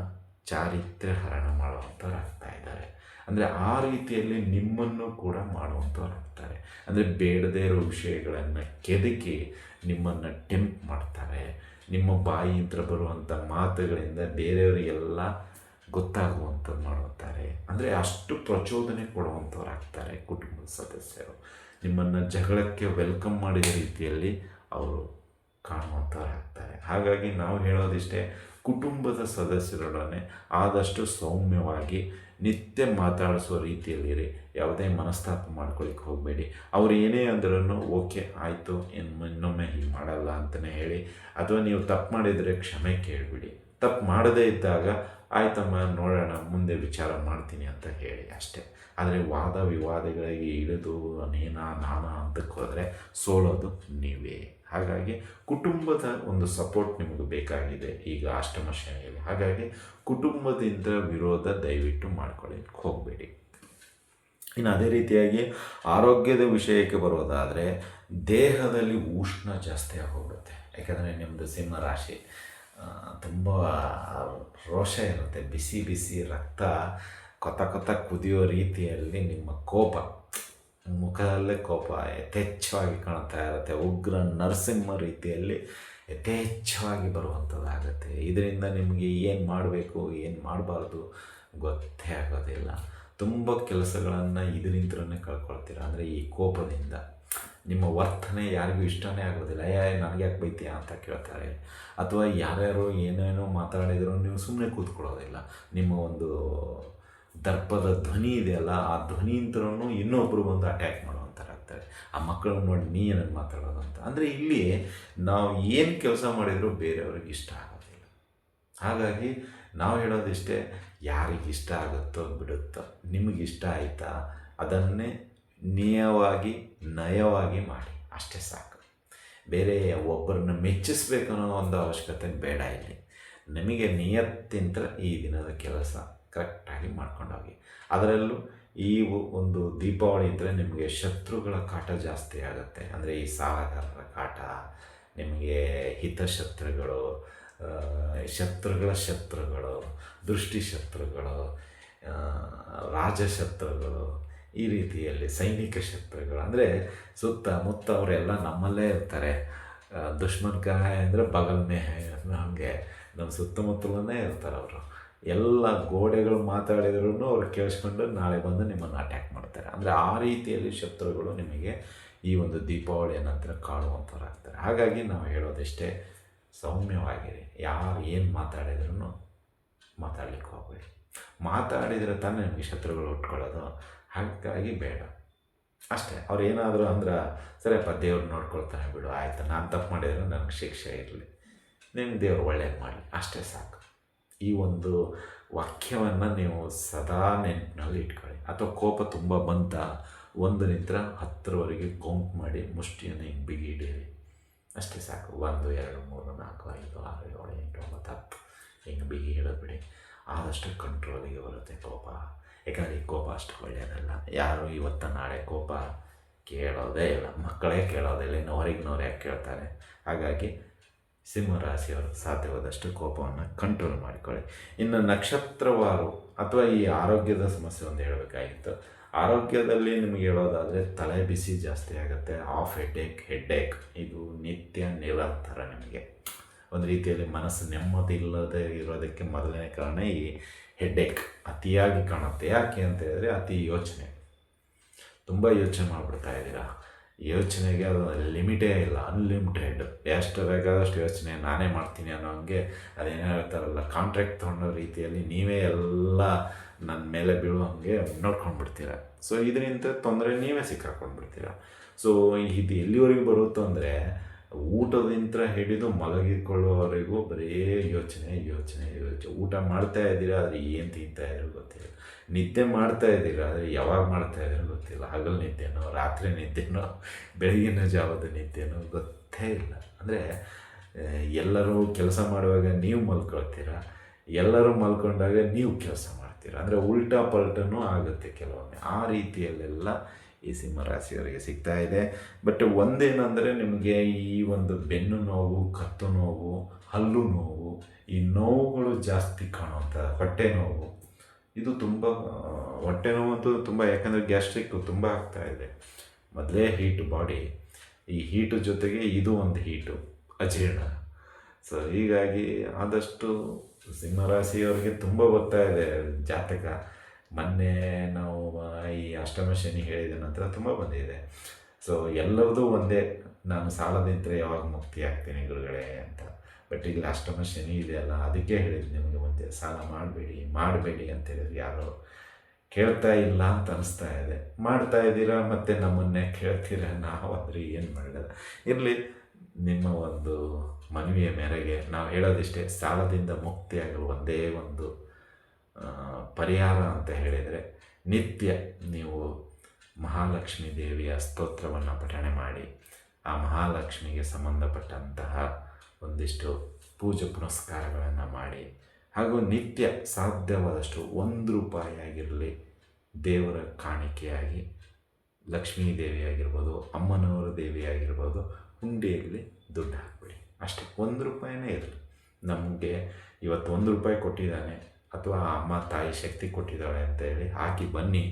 ಚಾರಿತ್ರ್ಯ ಹರಣ ಮಾಡುವಂಥವ್ರು ಆಗ್ತಾ ಇದ್ದಾರೆ. ಅಂದರೆ ಆ ರೀತಿಯಲ್ಲಿ ನಿಮ್ಮನ್ನು ಕೂಡ ಮಾಡುವಂಥವ್ರು ಆಗ್ತಾರೆ. ಅಂದರೆ ಬೇಡದೇ ಇರೋ ವಿಷಯಗಳನ್ನು ಕೆದಕಿ ನಿಮ್ಮನ್ನು ಟೆಂಪ್ ಮಾಡ್ತಾರೆ. ನಿಮ್ಮ ಬಾಯಿಯಿಂದ ಬರುವಂಥ ಮಾತುಗಳಿಂದ ಬೇರೆಯವರಿಗೆಲ್ಲ ಗೊತ್ತಾಗುವಂಥದ್ದು ಮಾಡುತ್ತಾರೆ. ಅಂದರೆ ಅಷ್ಟು ಪ್ರಚೋದನೆ ಕೊಡುವಂಥವ್ರು ಆಗ್ತಾರೆ ಕುಟುಂಬದ ಸದಸ್ಯರು. ನಿಮ್ಮನ್ನು ಜಗಳಕ್ಕೆ ವೆಲ್ಕಮ್ ಮಾಡಿದ ರೀತಿಯಲ್ಲಿ ಅವರು ಕಾಣುವಂಥವ್ರು ಆಗ್ತಾರೆ. ಹಾಗಾಗಿ ನಾವು ಹೇಳೋದಿಷ್ಟೇ, ಕುಟುಂಬದ ಸದಸ್ಯರೊಡನೆ ಆದಷ್ಟು ಸೌಮ್ಯವಾಗಿ ನಿತ್ಯ ಮಾತಾಡಿಸುವ ರೀತಿಯಲ್ಲಿರಿ. ಯಾವುದೇ ಮನಸ್ತಾಪ ಮಾಡ್ಕೊಳ್ಳಿಕ್ಕೆ ಹೋಗಬೇಡಿ. ಅವ್ರು ಏನೇ ಅಂದ್ರೂ ಓಕೆ ಆಯಿತು, ಇನ್ನೊಮ್ಮೆ ಹೀಗೆ ಮಾಡಲ್ಲ ಅಂತಲೇ ಹೇಳಿ, ಅಥವಾ ನೀವು ತಪ್ಪು ಮಾಡಿದರೆ ಕ್ಷಮೆ ಕೇಳಿಬಿಡಿ. ತಪ್ಪು ಮಾಡದೇ ಇದ್ದಾಗ ಆಯ್ತಮ್ಮ ನೋಡೋಣ ಮುಂದೆ ವಿಚಾರ ಮಾಡ್ತೀನಿ ಅಂತ ಹೇಳಿ ಅಷ್ಟೇ. ಆದರೆ ವಾದ ವಿವಾದಗಳಿಗೆ ಇಳಿದು ನಾನಾ ಅಂತಕ್ಕೆ ಹೋದರೆ ಸೋಲೋದು ನೀವೇ. ಹಾಗಾಗಿ ಕುಟುಂಬದ ಒಂದು ಸಪೋರ್ಟ್ ನಿಮಗೆ ಬೇಕಾಗಿದೆ ಈಗ ಅಷ್ಟಮ ಶನಿಯಲ್ಲಿ. ಹಾಗಾಗಿ ಕುಟುಂಬದಿಂದ ವಿರೋಧ ದಯವಿಟ್ಟು ಮಾಡ್ಕೊಳ್ಳಿಕ್ಕೆ ಹೋಗಬೇಡಿ. ಇನ್ನು ಅದೇ ರೀತಿಯಾಗಿ ಆರೋಗ್ಯದ ವಿಷಯಕ್ಕೆ ಬರೋದಾದರೆ ದೇಹದಲ್ಲಿ ಉಷ್ಣ ಜಾಸ್ತಿ ಆಗೋಗ್ಬಿಡುತ್ತೆ. ಯಾಕಂದರೆ ನಿಮ್ಮದು ಸಿಂಹ ರಾಶಿ, ತುಂಬ ರೋಷ ಇರುತ್ತೆ, ಬಿಸಿ ಬಿಸಿ ರಕ್ತ ಕೊತ ಕೊತ ಕುದಿಯೋ ರೀತಿಯಲ್ಲಿ ನಿಮ್ಮ ಕೋಪ, ಮುಖದಲ್ಲೇ ಕೋಪ ಯಥೇಚ್ಛವಾಗಿ ಕಾಣ್ತಾ ಇರುತ್ತೆ. ಉಗ್ರ ನರಸಿಂಹ ರೀತಿಯಲ್ಲಿ ಯಥೇಚ್ಛವಾಗಿ ಬರುವಂಥದ್ದಾಗುತ್ತೆ. ಇದರಿಂದ ನಿಮಗೆ ಏನು ಮಾಡಬೇಕು ಏನು ಮಾಡಬಾರ್ದು ಗೊತ್ತೇ ಆಗೋದಿಲ್ಲ. ತುಂಬ ಕೆಲಸಗಳನ್ನು ಇದರಿಂದಲೇ ಕಳ್ಕೊಳ್ತೀರ. ಅಂದರೆ ಈ ಕೋಪದಿಂದ ನಿಮ್ಮ ವರ್ತನೆ ಯಾರಿಗೂ ಇಷ್ಟನೇ ಆಗೋದಿಲ್ಲ. ನನಗೆ ಯಾಕೆ ಬೈತೀಯ ಅಂತ ಕೇಳ್ತಾರೆ. ಅಥವಾ ಯಾರ್ಯಾರು ಏನೇನೋ ಮಾತಾಡಿದರೂ ನೀವು ಸುಮ್ಮನೆ ಕೂತ್ಕೊಳ್ಳೋದಿಲ್ಲ. ನಿಮ್ಮ ಒಂದು ದರ್ಪದ ಧ್ವನಿ ಇದೆಯಲ್ಲ, ಆ ಧ್ವನಿಯಿಂದಲೂ ಇನ್ನೊಬ್ಬರು ಬಂದು ಅಟ್ಯಾಕ್ ಮಾಡುವಂಥರಾಗ್ತಾರೆ. ಆ ಮಕ್ಕಳನ್ನ ನೋಡಿ ನೀ ಏನನ್ನು ಮಾತಾಡೋದು ಅಂತ. ಅಂದರೆ ಇಲ್ಲಿ ನಾವು ಏನು ಕೆಲಸ ಮಾಡಿದರೂ ಬೇರೆಯವ್ರಿಗೆ ಇಷ್ಟ ಆಗೋದಿಲ್ಲ. ಹಾಗಾಗಿ ನಾವು ಹೇಳೋದಿಷ್ಟೇ, ಯಾರಿಗೆ ಇಷ್ಟ ಆಗುತ್ತೋ ಬಿಡುತ್ತೋ, ನಿಮಗಿಷ್ಟ ಆಯಿತಾ ಅದನ್ನೇ ನಯವಾಗಿ ಮಾಡಿ, ಅಷ್ಟೇ ಸಾಕು. ಬೇರೆ ಒಬ್ಬರನ್ನ ಮೆಚ್ಚಿಸ್ಬೇಕು ಅನ್ನೋ ಒಂದು ಅವಶ್ಯಕತೆ ಬೇಡ. ಇಲ್ಲಿ ನಿಮಗೆ ನಿಯತ್ತಿಂತ ಈ ದಿನದ ಕೆಲಸ ಕರೆಕ್ಟಾಗಿ ಮಾಡ್ಕೊಂಡೋಗಿ. ಅದರಲ್ಲೂ ಈ ಒಂದು ದೀಪಾವಳಿ ಇದ್ದರೆ ನಿಮಗೆ ಶತ್ರುಗಳ ಕಾಟ ಜಾಸ್ತಿ ಆಗುತ್ತೆ. ಅಂದರೆ ಈ ಸಾಲಗಾರರ ಕಾಟ, ನಿಮಗೆ ಹಿತಶತ್ರುಗಳು, ಶತ್ರುಗಳು, ದೃಷ್ಟಿಶತ್ರುಗಳು, ರಾಜಶತ್ರುಗಳು, ಈ ರೀತಿಯಲ್ಲಿ ಸೈನಿಕ ಶತ್ರುಗಳು. ಅಂದರೆ ಸುತ್ತಮುತ್ತ ಅವರೆಲ್ಲ ನಮ್ಮಲ್ಲೇ ಇರ್ತಾರೆ. ದುಶ್ಮನ್ ಕಾ ಹೈ ಅಂದರೆ ಬಗಲ್ ಮೇ ಹೈ, ನಮಗೆ ನಮ್ಮ ಸುತ್ತಮುತ್ತಲೇ ಇರ್ತಾರೆ ಅವರು. ಎಲ್ಲ ಗೋಡೆಗಳು ಮಾತಾಡಿದ್ರೂ ಅವ್ರು ಕೇಳಿಸ್ಕೊಂಡು ನಾಳೆ ಬಂದು ನಿಮ್ಮನ್ನು ಅಟ್ಯಾಕ್ ಮಾಡ್ತಾರೆ. ಅಂದರೆ ಆ ರೀತಿಯಲ್ಲಿ ಶತ್ರುಗಳು ನಿಮಗೆ ಈ ಒಂದು ದೀಪಾವಳಿಯ ನಂತರ ಕಾಡುವಂಥವ್ರಾಗ್ತಾರೆ. ಹಾಗಾಗಿ ನಾವು ಹೇಳೋದಿಷ್ಟೇ, ಸೌಮ್ಯವಾಗಿರಿ. ಯಾರು ಏನು ಮಾತಾಡಿದ್ರೂ ಮಾತಾಡ್ಲಿಕ್ಕೆ ಹೋಗಬೇಡಿ. ಮಾತಾಡಿದರೆ ತಾನೇ ನಿಮಗೆ ಶತ್ರುಗಳು ಉಟ್ಕೊಳ್ಳೋದು. ಹಾಗಾಗಿ ಬೇಡ ಅಷ್ಟೇ. ಅವ್ರು ಏನಾದರೂ ಅಂದ್ರೆ ಸರಿಯಪ್ಪ ದೇವ್ರು ನೋಡ್ಕೊಳ್ತಾನೆ ಬಿಡು, ಆಯಿತು, ನಾನು ತಪ್ಪು ಮಾಡಿದರೆ ನನಗೆ ಶಿಕ್ಷೆ ಇರಲಿ, ನಿಮ್ಗೆ ದೇವ್ರು ಒಳ್ಳೇದು ಮಾಡಲಿ, ಅಷ್ಟೇ ಸಾಕು. ಈ ಒಂದು ವಾಕ್ಯವನ್ನು ನೀವು ಸದಾ ನೆನಪಿನಲ್ಲಿ ಇಟ್ಕೊಳ್ಳಿ. ಅಥವಾ ಕೋಪ ತುಂಬ ಬಂತ 1 ನಿಂದ 10ರವರೆಗೆ ಕೌಂಟ್ ಮಾಡಿ ಮುಷ್ಟಿಯನ್ನು ಹಿಂಗೆ ಬಿಗಿ ಹಿಡೀರಿ. ಅಷ್ಟೇ ಸಾಕು. 1 2 3 4 5 6 7 8 9 10 ಹಿಂಗೆ ಬಿಗಿ ಹೇಳೋದ್ಬಿಡಿ. ಆದಷ್ಟು ಕಂಟ್ರೋಲಿಗೆ ಬರುತ್ತೆ ಕೋಪ. ಯಾಕಂದರೆ ಈ ಕೋಪ ಅಷ್ಟು ಒಳ್ಳೆಯದಲ್ಲ. ಯಾರು ಇವತ್ತು ನಾಳೆ ಕೋಪ ಕೇಳೋದೇ ಇಲ್ಲ, ಮಕ್ಕಳೇ ಕೇಳೋದಿಲ್ಲ, ಇನ್ನು ಹೊರಗಿನವ್ರು ಯಾಕೆ ಕೇಳ್ತಾರೆ? ಹಾಗಾಗಿ ಸಿಂಹರಾಶಿಯವರು ಸಾಧ್ಯವಾದಷ್ಟು ಕೋಪವನ್ನು ಕಂಟ್ರೋಲ್ ಮಾಡಿಕೊಳ್ಳಿ. ಇನ್ನು ನಕ್ಷತ್ರವಾರು ಅಥವಾ ಈ ಆರೋಗ್ಯದ ಸಮಸ್ಯೆ ಒಂದು ಹೇಳಬೇಕಾಗಿತ್ತು. ಆರೋಗ್ಯದಲ್ಲಿ ನಿಮಗೆ ಹೇಳೋದಾದರೆ ತಲೆ ಬಿಸಿ ಜಾಸ್ತಿ ಆಗುತ್ತೆ, ಹೆಡ್ಡೇಕ್ ಇದು ನಿತ್ಯ ನಿರಂತರ. ನಿಮಗೆ ಒಂದು ರೀತಿಯಲ್ಲಿ ಮನಸ್ಸು ನೆಮ್ಮದಿ ಇಲ್ಲದೆ ಇರೋದಕ್ಕೆ ಮೊದಲನೇ ಕಾರಣ ಈ ಹೆಡ್ಡೇಕ್ ಅತಿಯಾಗಿ ಕಾಣುತ್ತೆ. ಯಾಕೆ ಅಂತ ಹೇಳಿದ್ರೆ ಅತಿ ಯೋಚನೆ, ತುಂಬ ಯೋಚನೆ ಮಾಡಿಬಿಡ್ತಾ ಇದ್ದೀರಾ. ಯೋಚನೆಗೆ ಅದು ಲಿಮಿಟೇ ಇಲ್ಲ, ಅನ್ಲಿಮಿಟೆಡ್. ಎಷ್ಟು ಬೇಕಾದಷ್ಟು ಯೋಚನೆ ನಾನೇ ಮಾಡ್ತೀನಿ ಅನ್ನೋ ಹಂಗೆ ಅದೇನೋ ಹೇಳ್ತಾರಲ್ಲ, ಕಾಂಟ್ರಾಕ್ಟ್ ತೊಗೊಂಡೋ ರೀತಿಯಲ್ಲಿ ನೀವೇ ಎಲ್ಲ ನನ್ನ ಮೇಲೆ ಬೀಳುವಂಗೆ ನೋಡ್ಕೊಂಡ್ಬಿಡ್ತೀರ. ಸೊ ಇದರಿಂದ ತೊಂದರೆ ನೀವೇ ಸಿಕ್ಕಾಕೊಂಡ್ಬಿಡ್ತೀರ. ಸೊ ಇದು ಎಲ್ಲಿವರೆಗೂ ಬರುತ್ತೋ ಅಂದರೆ ಊಟದಿಂದ ಹಿಡಿದು ಮಲಗಿಕೊಳ್ಳುವವರೆಗೂ ಬರೀ ಯೋಚನೆ. ಊಟ ಮಾಡ್ತಾ ಇದ್ದೀರಾ, ಆದರೆ ಏನು ತಿಂತಾ ಇರೋ ಗೊತ್ತಿಲ್ಲ. ನಿದ್ದೆ ಮಾಡ್ತಾ ಇದ್ದೀರಾ, ಆದರೆ ಯಾವಾಗ ಮಾಡ್ತಾ ಇದ್ದೀರೋ ಗೊತ್ತಿಲ್ಲ. ಹಗಲು ನಿದ್ದೆನೋ, ರಾತ್ರಿ ನಿದ್ದೆನೋ, ಬೆಳಗಿನ ಜಾವದ ನಿದ್ದೆನೋ ಗೊತ್ತೇ ಇಲ್ಲ. ಅಂದರೆ ಎಲ್ಲರೂ ಕೆಲಸ ಮಾಡುವಾಗ ನೀವು ಮಲ್ಕೊಳ್ತೀರ, ಎಲ್ಲರೂ ಮಲ್ಕೊಂಡಾಗ ನೀವು ಕೆಲಸ ಮಾಡ್ತೀರ. ಅಂದರೆ ಉಲ್ಟಾ ಪಲ್ಟನೂ ಆಗುತ್ತೆ ಕೆಲವೊಮ್ಮೆ. ಆ ರೀತಿಯಲ್ಲೆಲ್ಲ ಈ ಸಿಂಹರಾಶಿಯವರಿಗೆ ಸಿಗ್ತಾ ಇದೆ. ಬಟ್ ಒಂದೇನೆಂದರೆ ನಿಮಗೆ ಈ ಒಂದು ಬೆನ್ನು ನೋವು, ಕತ್ತು ನೋವು, ಹಲ್ಲು ನೋವು, ಈ ನೋವುಗಳು ಜಾಸ್ತಿ ಕಾಣುವಂಥ ಹೊಟ್ಟೆ ನೋವು, ಇದು ತುಂಬ ಹೊಟ್ಟೆ ನೋವಂತೂ ತುಂಬ. ಯಾಕಂದರೆ ಗ್ಯಾಸ್ಟ್ರಿಕ್ಕು ತುಂಬ ಆಗ್ತಾಯಿದೆ. ಮೊದಲೇ ಹೀಟು ಬಾಡಿ, ಈ ಹೀಟು ಜೊತೆಗೆ ಇದು ಒಂದು ಹೀಟು ಅಜೀರ್ಣ. ಸೊ ಹೀಗಾಗಿ ಆದಷ್ಟು ಸಿಂಹರಾಶಿಯವರಿಗೆ ತುಂಬ ಬರ್ತಾ ಇದೆ ಜಾತಕ. ಮೊನ್ನೆ ನಾವು ಈ ಅಷ್ಟಮ ಶನಿ ಹೇಳಿದ ನಂತರ ತುಂಬ ಬಂದಿದೆ. ಸೊ ಎಲ್ಲರದು ಒಂದೇ, ನಾನು ಸಾಲದಿಂತ ಯಾವಾಗ ಮುಕ್ತಿ ಆಗ್ತೀನಿ ಗುರುಗಳೇ ಅಂತ. ಬಟ್ ಇಲ್ಲಿ ಅಷ್ಟಮ ಶನಿ ಇದೆಯಲ್ಲ, ಅದಕ್ಕೆ ಹೇಳಿದ್ದು ನಿಮಗೆ ಮುಂದೆ ಸಾಲ ಮಾಡಬೇಡಿ ಅಂತ ಹೇಳಿದ್ರು. ಯಾರು ಕೇಳ್ತಾ ಇಲ್ಲ ಅಂತ ಅನಿಸ್ತಾ ಇದೆ. ಮಾಡ್ತಾ ಇದ್ದೀರಾ, ಮತ್ತು ನಮ್ಮನ್ನೇ ಕೇಳ್ತೀರಾ. ನಾವಾದರೆ ಏನು ಮಾಡೋದು? ಇರಲಿ, ನಿಮ್ಮ ಒಂದು ಮನವಿಯ ಮೇರೆಗೆ ನಾವು ಹೇಳೋದಿಷ್ಟೇ, ಸಾಲದಿಂದ ಮುಕ್ತಿಯಾಗಲು ಒಂದೇ ಒಂದು ಪರಿಹಾರ ಅಂತ ಹೇಳಿದರೆ, ನಿತ್ಯ ನೀವು ಮಹಾಲಕ್ಷ್ಮೀ ದೇವಿಯ ಸ್ತೋತ್ರವನ್ನು ಪಠಣೆ ಮಾಡಿ, ಆ ಮಹಾಲಕ್ಷ್ಮಿಗೆ ಸಂಬಂಧಪಟ್ಟಂತಹ ಒಂದಿಷ್ಟು ಪೂಜೆ ಪುನಸ್ಕಾರಗಳನ್ನು ಮಾಡಿ, ಹಾಗೂ ನಿತ್ಯ ಸಾಧ್ಯವಾದಷ್ಟು 1 ರೂಪಾಯಿ ಆಗಿರಲಿ ದೇವರ ಕಾಣಿಕೆಯಾಗಿ, ಲಕ್ಷ್ಮೀ ದೇವಿಯಾಗಿರ್ಬೋದು, ಅಮ್ಮನವರ ದೇವಿಯಾಗಿರ್ಬೋದು, ಹುಂಡಿಯಲ್ಲಿ ದುಡ್ಡು ಹಾಕಬೇಡಿ. ಅಷ್ಟೇ, 1 ರೂಪಾಯಿನೇ ಇರಲಿ. ನಮಗೆ ಇವತ್ತು 1 ರೂಪಾಯಿ ಕೊಟ್ಟಿದ್ದಾನೆ ಅಥವಾ ಅಮ್ಮ ತಾಯಿ ಶಕ್ತಿ ಕೊಟ್ಟಿದ್ದಾಳೆ ಅಂತೇಳಿ ಹಾಕಿ ಬನ್ನಿ,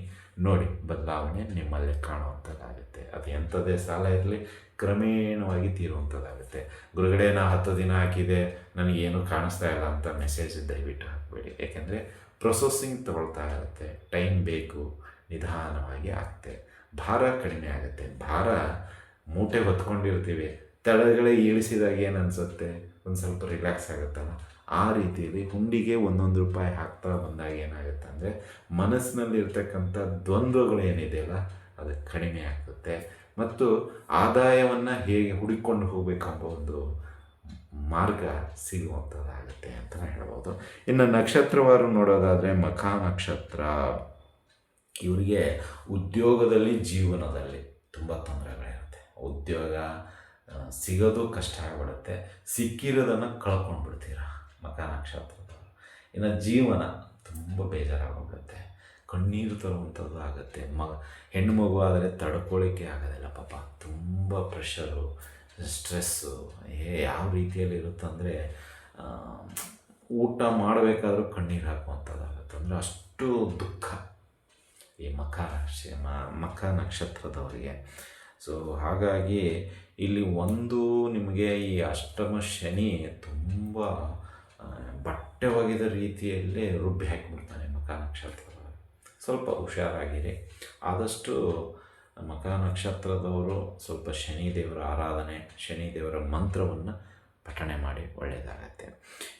ನೋಡಿ ಬದಲಾವಣೆ ನಿಮ್ಮಲ್ಲೇ ಕಾಣುವಂಥದ್ದಾಗುತ್ತೆ. ಅದು ಎಂಥದ್ದೇ ಸಾಲ ಇರಲಿ, ಕ್ರಮೇಣವಾಗಿ ತೀರುವಂಥದ್ದಾಗುತ್ತೆ. ಗುರುಗಡೆ ನಾ 10 ದಿನ ಹಾಕಿದೆ, ನನಗೇನು ಕಾಣಿಸ್ತಾ ಇಲ್ಲ ಅಂತ ಮೆಸೇಜ್ ದಯವಿಟ್ಟು ಹಾಕಬೇಡಿ. ಏಕೆಂದರೆ ಪ್ರೊಸೆಸಿಂಗ್ ತಗೊಳ್ತಾ ಇರುತ್ತೆ, ಟೈಮ್ ಬೇಕು, ನಿಧಾನವಾಗಿ ಆಗುತ್ತೆ. ಭಾರ ಕಡಿಮೆ ಆಗುತ್ತೆ. ಭಾರ ಮೂಟೆ ಹೊತ್ಕೊಂಡಿರ್ತೀವಿ, ತಳಗಳೇ ಇಳಿಸಿದಾಗ ಏನು ಅನಿಸುತ್ತೆ, ಒಂದು ಸ್ವಲ್ಪ ರಿಲ್ಯಾಕ್ಸ್ ಆಗುತ್ತಲ್ಲ. ಆ ರೀತಿಯಲ್ಲಿ ಹುಂಡಿಗೆ 1 ರೂಪಾಯಿ ಹಾಕ್ತಾ ಬಂದಾಗ ಏನಾಗುತ್ತೆ ಅಂದರೆ ಮನಸ್ಸಿನಲ್ಲಿರ್ತಕ್ಕಂಥ ದ್ವಂದ್ವಗಳು ಏನಿದೆಯಲ್ಲ ಅದು ಕಡಿಮೆ ಆಗುತ್ತೆ. ಮತ್ತು ಆದಾಯವನ್ನು ಹೇಗೆ ಹುಡುಕೊಂಡು ಹೋಗಬೇಕೆಂಬ ಒಂದು ಮಾರ್ಗ ಸಿಗುವಂಥದ್ದಾಗುತ್ತೆ ಅಂತಲೇ ಹೇಳ್ಬೋದು. ಇನ್ನು ನಕ್ಷತ್ರವಾರು ನೋಡೋದಾದರೆ ಮಖ ನಕ್ಷತ್ರ, ಇವರಿಗೆ ಉದ್ಯೋಗದಲ್ಲಿ, ಜೀವನದಲ್ಲಿ ತುಂಬ ತೊಂದರೆಗಳಿರುತ್ತೆ. ಉದ್ಯೋಗ ಸಿಗೋದು ಕಷ್ಟ ಆಗಿಬಿಡುತ್ತೆ, ಸಿಕ್ಕಿರೋದನ್ನು ಕಳ್ಕೊಂಡ್ಬಿಡ್ತೀರ ಮಖ ನಕ್ಷತ್ರದವರು. ಇನ್ನು ಜೀವನ ತುಂಬ ಬೇಜಾರಾಗೋಗ್ಬಿಡುತ್ತೆ, ಕಣ್ಣೀರು ತರುವಂಥದ್ದು ಆಗುತ್ತೆ. ಹೆಣ್ಣು ಮಗು ಆದರೆ ತಡ್ಕೊಳ್ಳಿಕ್ಕೆ ಆಗೋದಿಲ್ಲ ಪಾಪ, ತುಂಬ ಪ್ರೆಷರು, ಸ್ಟ್ರೆಸ್ಸು ಯಾವ ರೀತಿಯಲ್ಲಿ ಇರುತ್ತಂದರೆ ಊಟ ಮಾಡಬೇಕಾದ್ರೂ ಕಣ್ಣೀರು ಹಾಕುವಂಥದ್ದಾಗುತ್ತೆ. ಅಂದರೆ ಅಷ್ಟು ದುಃಖ ಈ ಮಖ ನಕ್ಷತ್ರದವರಿಗೆ. ಸೊ ಹಾಗಾಗಿ ಇಲ್ಲಿ ಒಂದು ನಿಮಗೆ ಈ ಅಷ್ಟಮ ಶನಿ ತುಂಬ ಬಟ್ಟೆ ಒಗೆದ ರೀತಿಯಲ್ಲೇ ರುಬ್ಬಿ ಹಾಕಿಬಿಡ್ತಾನೆ ಮಖ ನಕ್ಷತ್ರದವರು. ಸ್ವಲ್ಪ ಹುಷಾರಾಗಿರಿ. ಆದಷ್ಟು ಮಖ ನಕ್ಷತ್ರದವರು ಸ್ವಲ್ಪ ಶನಿದೇವರ ಆರಾಧನೆ, ಶನಿದೇವರ ಮಂತ್ರವನ್ನು ಪಠಣೆ ಮಾಡಿ ಒಳ್ಳೆಯದಾಗತ್ತೆ.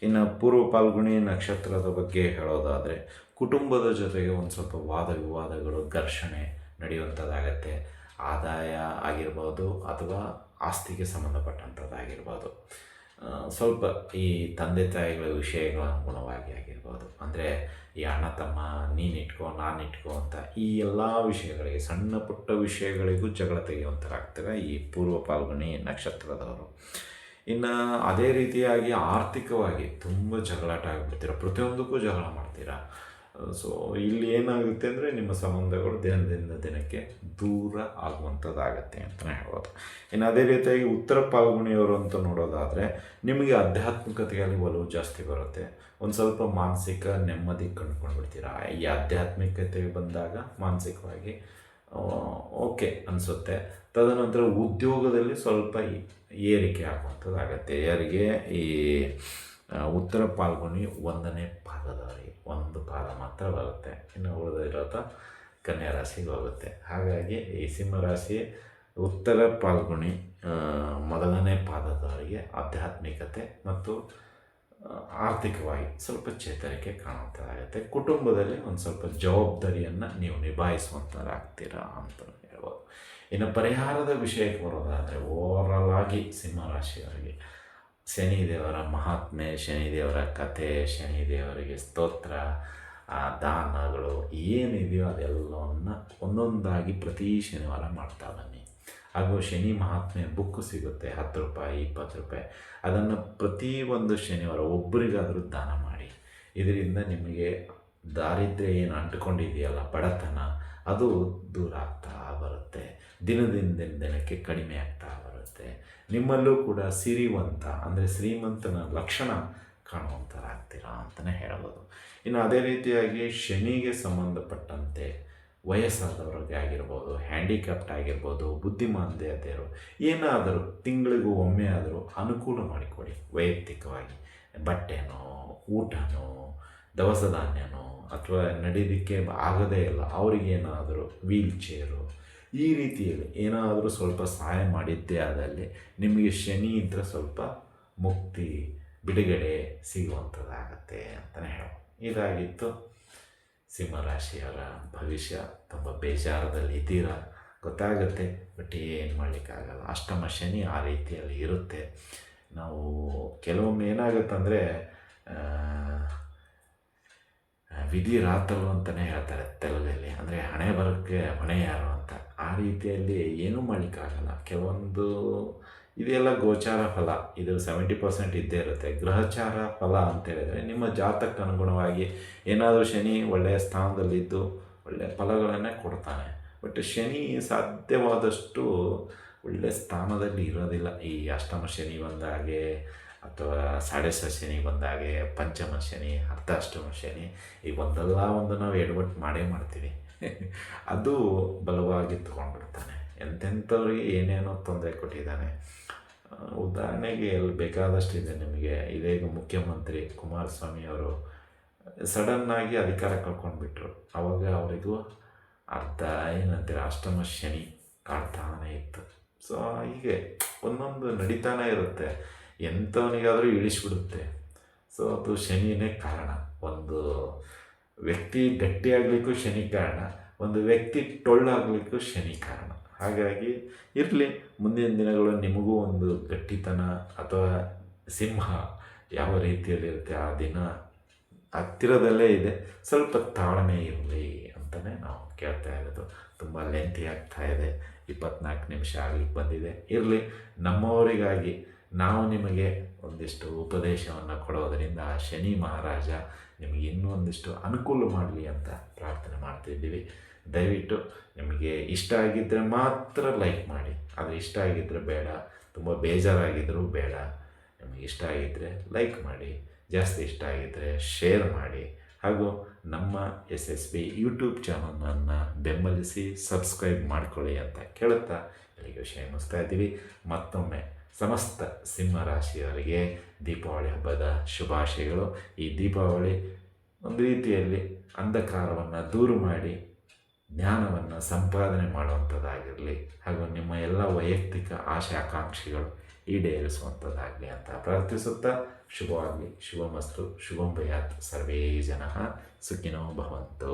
ಇನ್ನು ಪೂರ್ವ ಪಾಲ್ಗುಣಿ ನಕ್ಷತ್ರದ ಬಗ್ಗೆ ಹೇಳೋದಾದರೆ ಕುಟುಂಬದ ಜೊತೆಗೆ ಒಂದು ಸ್ವಲ್ಪ ವಾದ ವಿವಾದಗಳು, ಘರ್ಷಣೆ ನಡೆಯುವಂಥದ್ದಾಗತ್ತೆ. ಆದಾಯ ಆಗಿರ್ಬೋದು ಅಥವಾ ಆಸ್ತಿಗೆ ಸಂಬಂಧಪಟ್ಟಂಥದ್ದಾಗಿರ್ಬೋದು. ಸ್ವಲ್ಪ ಈ ತಂದೆ ತಾಯಿಗಳ ವಿಷಯಗಳ ಅನುಗುಣವಾಗಿ ಆಗಿರ್ಬೋದು, ಅಂದರೆ ಈ ಅಣ್ಣ ತಮ್ಮ ನೀನಿಟ್ಕೋ ನಾನಿಟ್ಕೋ ಅಂತ ಈ ಎಲ್ಲ ವಿಷಯಗಳಿಗೆ, ಸಣ್ಣ ಪುಟ್ಟ ವಿಷಯಗಳಿಗೂ ಜಗಳ ತೆಗೆಯುವಂಥರಾಗ್ತಾರೆ ಈ ಪೂರ್ವ ಫಾಲ್ಗುಣಿ ನಕ್ಷತ್ರದವರು. ಇನ್ನು ಅದೇ ರೀತಿಯಾಗಿ ಆರ್ಥಿಕವಾಗಿ ತುಂಬ ಜಗಳಾಟ ಆಗಿಬಿಡ್ತೀರ, ಪ್ರತಿಯೊಂದಕ್ಕೂ ಜಗಳ ಮಾಡ್ತೀರಾ. ಸೊ ಇಲ್ಲಿ ಏನಾಗುತ್ತೆ ಅಂದರೆ ನಿಮ್ಮ ಸಂಬಂಧಗಳು ದಿನದಿಂದ ದಿನಕ್ಕೆ ದೂರ ಆಗುವಂಥದ್ದಾಗತ್ತೆ ಅಂತಲೇ ಹೇಳ್ಬೋದು. ಇನ್ನು ಅದೇ ರೀತಿಯಾಗಿ ಉತ್ತರ ಫಾಲ್ಗುಣಿಯವರು ಅಂತ ನೋಡೋದಾದರೆ ನಿಮಗೆ ಆಧ್ಯಾತ್ಮಿಕತೆಯಲ್ಲಿ ಒಲವು ಜಾಸ್ತಿ ಬರುತ್ತೆ, ಒಂದು ಸ್ವಲ್ಪ ಮಾನಸಿಕ ನೆಮ್ಮದಿ ಕಂಡುಕೊಂಡು ಬಿಡ್ತೀರಾ. ಈ ಆಧ್ಯಾತ್ಮಿಕತೆಗೆ ಬಂದಾಗ ಮಾನಸಿಕವಾಗಿ ಓಕೆ ಅನಿಸುತ್ತೆ. ತದನಂತರ ಉದ್ಯೋಗದಲ್ಲಿ ಸ್ವಲ್ಪ ಏರಿಕೆ ಆಗುವಂಥದ್ದಾಗತ್ತೆ. ಯಾರಿಗೆ ಈ ಉತ್ತರ ಫಾಲ್ಗುಣಿ 1ನೇ ಪಾದದವರಿಗೆ ಒಂದು ಪಾದ ಮಾತ್ರ ಬರುತ್ತೆ, ಇನ್ನು ಉಳಿದಿರೋದು ಕನ್ಯಾ ರಾಶಿಗೆ ಹೋಗುತ್ತೆ. ಹಾಗಾಗಿ ಈ ಸಿಂಹರಾಶಿ ಉತ್ತರ ಫಾಲ್ಗುಣಿ 1ನೇ ಪಾದದವರಿಗೆ ಆಧ್ಯಾತ್ಮಿಕತೆ ಮತ್ತು ಆರ್ಥಿಕವಾಗಿ ಸ್ವಲ್ಪ ಚೇತರಿಕೆ ಕಾಣುವಂಥದ್ದಾಗುತ್ತೆ. ಕುಟುಂಬದಲ್ಲಿ ಒಂದು ಸ್ವಲ್ಪ ಜವಾಬ್ದಾರಿಯನ್ನು ನೀವು ನಿಭಾಯಿಸುವಂಥದ್ದಾಗ್ತೀರಾ ಅಂತ ಹೇಳ್ಬೋದು. ಇನ್ನು ಪರಿಹಾರದ ವಿಷಯಕ್ಕೆ ಬರೋದಾದರೆ ಓವರಾಲ್ ಆಗಿ ಸಿಂಹರಾಶಿಯವರಿಗೆ ಶನಿದೇವರ ಮಹಾತ್ಮೆ, ಶನಿದೇವರ ಕಥೆ, ಶನಿದೇವರಿಗೆ ಸ್ತೋತ್ರ, ದಾನಗಳು ಏನಿದೆಯೋ ಅದೆಲ್ಲವನ್ನು ಒಂದೊಂದಾಗಿ ಪ್ರತಿ ಶನಿವಾರ ಮಾಡ್ತಾ ಬನ್ನಿ. ಹಾಗೂ ಶನಿ ಮಹಾತ್ಮೆ ಬುಕ್ ಸಿಗುತ್ತೆ, 10 ರೂಪಾಯಿ 20 ರೂಪಾಯಿ, ಅದನ್ನು ಪ್ರತಿ ಒಂದು ಶನಿವಾರ ಒಬ್ಬರಿಗಾದರೂ ದಾನ ಮಾಡಿ. ಇದರಿಂದ ನಿಮಗೆ ದಾರಿದ್ರ್ಯ ಏನು ಅಂಟುಕೊಂಡಿದೆಯಲ್ಲ, ಬಡತನ, ಅದು ದೂರ ಆಗ್ತಾ ಬರುತ್ತೆ, ದಿನದಿಂದ ದಿನಕ್ಕೆ ಕಡಿಮೆ ಆಗ್ತಾ ಬರುತ್ತೆ. ನಿಮ್ಮಲ್ಲೂ ಕೂಡ ಸಿರಿವಂತ ಅಂದರೆ ಶ್ರೀಮಂತನ ಲಕ್ಷಣ ಕಾಣುವಂಥರಾಗ್ತೀರಾ ಅಂತಲೇ ಹೇಳ್ಬೋದು. ಇನ್ನು ಅದೇ ರೀತಿಯಾಗಿ ಶನಿಗೆ ಸಂಬಂಧಪಟ್ಟಂತೆ ವಯಸ್ಸಾದವ್ರಿಗೆ ಆಗಿರ್ಬೋದು, ಹ್ಯಾಂಡಿಕ್ಯಾಪ್ಟ್ ಆಗಿರ್ಬೋದು, ಬುದ್ಧಿಮಾಂದ್ಯತೆಯರು ಏನಾದರೂ ತಿಂಗಳಿಗೂ ಒಮ್ಮೆ ಆದರೂ ಅನುಕೂಲ ಮಾಡಿಕೊಡಿ. ವೈಯಕ್ತಿಕವಾಗಿ ಬಟ್ಟೆನೋ, ಊಟನೋ, ದವಸ ಧಾನ್ಯನೋ, ಅಥವಾ ನಡೀಲಿಕ್ಕೆ ಆಗದೇ ಇಲ್ಲ ಅವರಿಗೇನಾದರೂ ವೀಲ್ ಚೇರು, ಈ ರೀತಿಯಲ್ಲಿ ಏನಾದರೂ ಸ್ವಲ್ಪ ಸಹಾಯ ಮಾಡಿದ್ದೇ ಆದಲ್ಲಿ ನಿಮಗೆ ಶನಿ ಇದ್ದರೆ ಸ್ವಲ್ಪ ಮುಕ್ತಿ, ಬಿಡುಗಡೆ ಸಿಗುವಂಥದ್ದಾಗತ್ತೆ ಅಂತಲೇ ಹೇಳ್ಬೋದು. ಇದಾಗಿತ್ತು ಸಿಂಹರಾಶಿಯವರ ಭವಿಷ್ಯ. ತುಂಬ ಬೇಜಾರದಲ್ಲಿ ಇದ್ದೀರಾ ಗೊತ್ತಾಗುತ್ತೆ, ಬಟ್ ಏನು ಮಾಡಲಿಕ್ಕಾಗಲ್ಲ. ಅಷ್ಟಮ ಶನಿ ಆ ರೀತಿಯಲ್ಲಿ ಇರುತ್ತೆ. ನಾವು ಕೆಲವೊಮ್ಮೆ ಏನಾಗುತ್ತಂದರೆ ವಿಧಿ ರಾತಲು ಅಂತಲೇ ಹೇಳ್ತಾರೆ ತೆಲುಗಲ್ಲಿ, ಅಂದರೆ ಹಣೆ ಬರೋಕ್ಕೆ ಹೊಣೆ ಯಾರು ಅಂತ. ಆ ರೀತಿಯಲ್ಲಿ ಏನೂ ಮಾಡಲಿಕ್ಕಾಗಲ್ಲ. ಕೆಲವೊಂದು ಇದೆಲ್ಲ ಗೋಚಾರ ಫಲ, ಇದು 70% ಇದ್ದೇ ಇರುತ್ತೆ. ಗ್ರಹಚಾರ ಫಲ ಅಂತೇಳಿದರೆ ನಿಮ್ಮ ಜಾತಕ್ಕೆ ಅನುಗುಣವಾಗಿ ಏನಾದರೂ ಶನಿ ಒಳ್ಳೆಯ ಸ್ಥಾನದಲ್ಲಿದ್ದು ಒಳ್ಳೆಯ ಫಲಗಳನ್ನೇ ಕೊಡ್ತಾನೆ. ಬಟ್ ಶನಿ ಸಾಧ್ಯವಾದಷ್ಟು ಒಳ್ಳೆಯ ಸ್ಥಾನದಲ್ಲಿ ಇರೋದಿಲ್ಲ. ಈ ಅಷ್ಟಮ ಶನಿ ಬಂದಾಗೆ, ಅಥವಾ ಸಾಡೆಸ ಶನಿ ಬಂದಾಗೆ, ಪಂಚಮ ಶನಿ, ಅರ್ಧಾಷ್ಟಮ ಶನಿ, ಈ ಒಂದಲ್ಲ ಒಂದು ನಾವು ಎಡವಟ್ಟು ಮಾಡೇ ಮಾಡ್ತೀವಿ. ಅದು ಬಲವಾಗಿ ತೊಗೊಂಡ್ಬಿಡ್ತಾನೆ, ಎಂತೆಂಥವ್ರಿಗೆ ಏನೇನೋ ತೊಂದರೆ ಕೊಟ್ಟಿದ್ದಾನೆ. ಉದಾಹರಣೆಗೆ ಎಲ್ಲಿ ಬೇಕಾದಷ್ಟಿದೆ ನಿಮಗೆ. ಇದೀಗ ಮುಖ್ಯಮಂತ್ರಿ ಕುಮಾರಸ್ವಾಮಿ ಅವರು ಸಡನ್ನಾಗಿ ಅಧಿಕಾರ ಕಳ್ಕೊಂಡ್ಬಿಟ್ರು. ಆವಾಗ ಅವರಿಗೂ ಅರ್ಧ ಏನಂತೀರ ಅಷ್ಟಮ ಶನಿ ಕಾಡ್ತಾನೇ ಇತ್ತು. ಸೊ ಹೀಗೆ ಒಂದೊಂದು ನಡೀತಾನೆ ಇರುತ್ತೆ, ಎಂಥವನಿಗಾದರೂ ಇಳಿಸ್ಬಿಡುತ್ತೆ. ಸೊ ಅದು ಶನಿನೇ ಕಾರಣ. ಒಂದು ವ್ಯಕ್ತಿ ಗಟ್ಟಿಯಾಗಲಿಕ್ಕೂ ಶನಿ ಕಾರಣ, ಒಂದು ವ್ಯಕ್ತಿ ಟೊಳ್ಳಾಗಲಿಕ್ಕೂ ಶನಿ ಕಾರಣ. ಹಾಗಾಗಿ ಇರಲಿ, ಮುಂದಿನ ದಿನಗಳು ನಿಮಗೂ ಒಂದು ಗಟ್ಟಿತನ ಅಥವಾ ಸಿಂಹ ಯಾವ ರೀತಿಯಲ್ಲಿರುತ್ತೆ ಆ ದಿನ ಹತ್ತಿರದಲ್ಲೇ ಇದೆ. ಸ್ವಲ್ಪ ತಾಳ್ಮೆ ಇರಲಿ ಅಂತಲೇ ನಾವು ಕೇಳ್ತಾ ಇರೋದು. ತುಂಬ ಲೆಂತಿ ಆಗ್ತಾ ಇದೆ, 24 ನಿಮಿಷ ಆಗ್ಲಿಕ್ಕೆ ಬಂದಿದೆ. ಇರಲಿ, ನಮ್ಮವರಿಗಾಗಿ ನಾವು ನಿಮಗೆ ಒಂದಿಷ್ಟು ಉಪದೇಶವನ್ನು ಕೊಡೋದರಿಂದ ಶನಿ ಮಹಾರಾಜ ನಿಮಗೆ ಇನ್ನೂ ಒಂದಿಷ್ಟು ಅನುಕೂಲ ಮಾಡಲಿ ಅಂತ ಪ್ರಾರ್ಥನೆ ಮಾಡ್ತಿದ್ದೀವಿ. ದಯವಿಟ್ಟು ನಿಮಗೆ ಇಷ್ಟ ಆಗಿದ್ದರೆ ಮಾತ್ರ ಲೈಕ್ ಮಾಡಿ, ಆದರೆ ಇಷ್ಟ ಆಗಿದ್ದರೆ ಬೇಡ. ತುಂಬ ಬೇಜಾರಾಗಿದ್ದರೂ ಬೇಡ. ನಿಮಗೆ ಇಷ್ಟ ಆಗಿದ್ದರೆ ಲೈಕ್ ಮಾಡಿ, ಜಾಸ್ತಿ ಇಷ್ಟ ಆಗಿದ್ದರೆ ಶೇರ್ ಮಾಡಿ. ಹಾಗೂ ನಮ್ಮ SSB ಯೂಟ್ಯೂಬ್ ಚಾನಲನ್ನು ಬೆಂಬಲಿಸಿ ಸಬ್ಸ್ಕ್ರೈಬ್ ಮಾಡಿಕೊಳ್ಳಿ ಅಂತ ಕೇಳುತ್ತಾ ಇಲ್ಲಿಗೆ ವಿಷಯ ಮುಗಿಸ್ತಾ ಇದ್ದೀವಿ. ಮತ್ತೊಮ್ಮೆ ಸಮಸ್ತ ಸಿಂಹರಾಶಿಯವರಿಗೆ ದೀಪಾವಳಿ ಹಬ್ಬದ ಶುಭಾಶಯಗಳು. ಈ ದೀಪಾವಳಿ ಒಂದು ರೀತಿಯಲ್ಲಿ ಅಂಧಕಾರವನ್ನು ದೂರ ಮಾಡಿ ಜ್ಞಾನವನ್ನು ಸಂಪಾದನೆ ಮಾಡುವಂಥದ್ದಾಗಿರಲಿ, ಹಾಗೂ ನಿಮ್ಮ ಎಲ್ಲ ವೈಯಕ್ತಿಕ ಆಶೆ ಆಕಾಂಕ್ಷೆಗಳು ಈಡೇರಿಸುವಂಥದ್ದಾಗಲಿ ಅಂತ ಪ್ರಾರ್ಥಿಸುತ್ತಾ ಶುಭವಾಗಲಿ. ಶುಭಮಸ್ತು, ಶುಭಂ ಭಯಾತ್. ಸರ್ವೇ ಜನಃ ಸುಖಿನೋ ಭವಂತು.